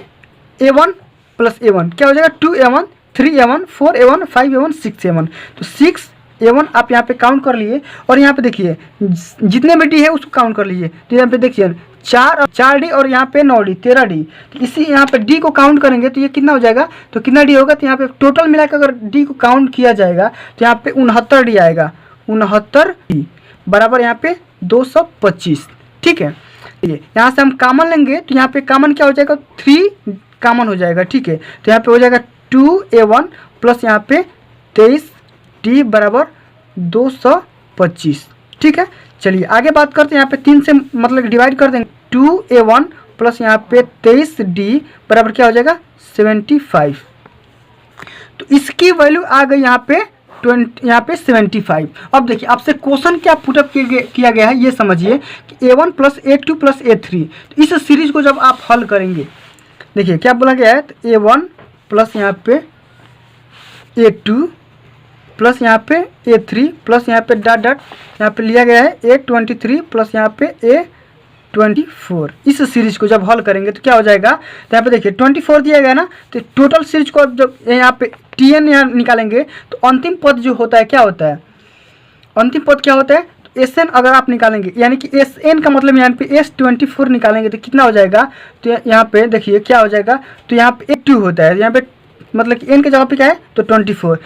A1 प्लस A1 क्या हो जाएगा 2A1 3A1 4A1 5A1 6A1, तो 6A1 आप यहाँ पे काउंट कर लिए, और यहाँ पे देखिए जितने भी D है उसको काउंट कर लीजिए। तो यहाँ पे देखिए 4D और यहाँ पे 9D 13D, तो इसी यहाँ पे D को काउंट करेंगे तो ये कितना हो जाएगा, तो कितना D होगा, तो यहाँ पे टोटल मिलाकर अगर D को काउंट किया जाएगा तो यहाँ पे 69D आएगा, 69D बराबर यहाँ पे 225। ठीक है, यहाँ से हम कॉमन लेंगे तो यहाँ पे कॉमन क्या हो जाएगा 3 कॉमन हो जाएगा। ठीक है, तो यहाँ पे हो जाएगा 2A1 प्लस यहाँ पे 23D बराबर 225। ठीक है, चलिए आगे बात करते हैं। यहाँ पे 3 से मतलब डिवाइड कर देंगे, 2A1 प्लस यहाँ पे 23D बराबर क्या हो जाएगा 75। तो इसकी वैल्यू आ गई यहाँ पे 75। अब देखिए आपसे क्वेश्चन क्या पुटअप किया गया है ये समझिए कि A1 plus A2 plus A3, तो इस सीरीज को जब आप हल करेंगे, देखिए क्या बोला गया है, तो A1 प्लस यहाँ पे A2 प्लस यहाँ पे A3 प्लस यहाँ पे डॉट डॉट यहाँ पे लिया गया है A23 प्लस यहाँ पे A24। इस सीरीज को जब हल करेंगे तो क्या हो जाएगा, तो यहाँ पे देखिए 24 दिया गया ना, तो टोटल सीरीज को जब यहाँ पे Tn यहाँ निकालेंगे तो अंतिम पद जो होता है क्या होता है, अंतिम पद क्या होता है, तो Sn अगर आप निकालेंगे यानी कि Sn का मतलब यहाँ पे S24 निकालेंगे तो कितना हो जाएगा, तो यहाँ पे देखिए क्या हो जाएगा, तो यहाँ पे 2 होता है, यहाँ पे मतलब कि n के जगह पे क्या है, तो 24/2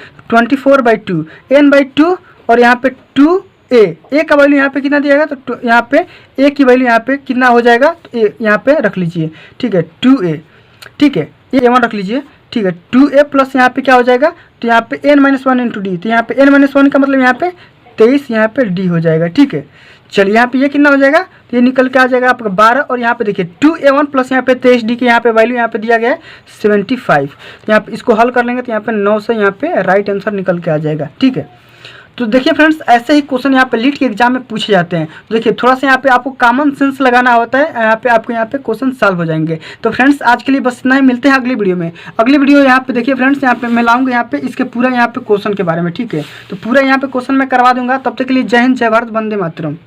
n/2 और यहाँ पे 2a का वैल्यू यहाँ पे कितना दिया गया, तो यहाँ पे a की वैल्यू यहाँ पे कितना हो जाएगा, तो यहाँ पे रख लीजिए। ठीक है 2a, ठीक है A1 रख लीजिए। ठीक है 2a प्लस यहाँ पे क्या हो जाएगा, तो यहाँ पे n-1 इंटू डी, तो यहाँ पे n-1 का मतलब यहाँ पे 23 यहाँ पे d हो जाएगा। ठीक है, चलिए यहाँ पे ये कितना हो जाएगा, तो ये निकल के आ जाएगा आपका 12, और यहाँ पे देखिए 2a1 प्लस यहाँ पे 23d के यहाँ पे वैल्यू यहाँ पे दिया गया है 75। तो यहाँ पे इसको हल कर लेंगे तो यहाँ पे 9 से यहाँ पे राइट आंसर निकल के आ जाएगा। ठीक है, तो देखिए फ्रेंड्स ऐसे ही क्वेश्चन यहाँ पे लीट के एग्जाम में पूछे जाते हैं। तो देखिए थोड़ा सा यहाँ पे आपको कॉमन सेंस लगाना होता है, यहाँ पे आपको यहाँ पे क्वेश्चन सॉल्व हो जाएंगे। तो फ्रेंड्स आज के लिए बस इतना ही, मिलते हैं अगली वीडियो में। अगली वीडियो यहाँ पे देखिए फ्रेंड्स, यहाँ पे मैं लाऊंगा यहाँ पे इसके पूरा यहाँ पे क्वेश्चन के बारे में। ठीक है, तो पूरा यहाँ पे क्वेश्चन मैं करवा दूंगा। तब तक के लिए जय हिंद, जय भारत, वंदे मातरम।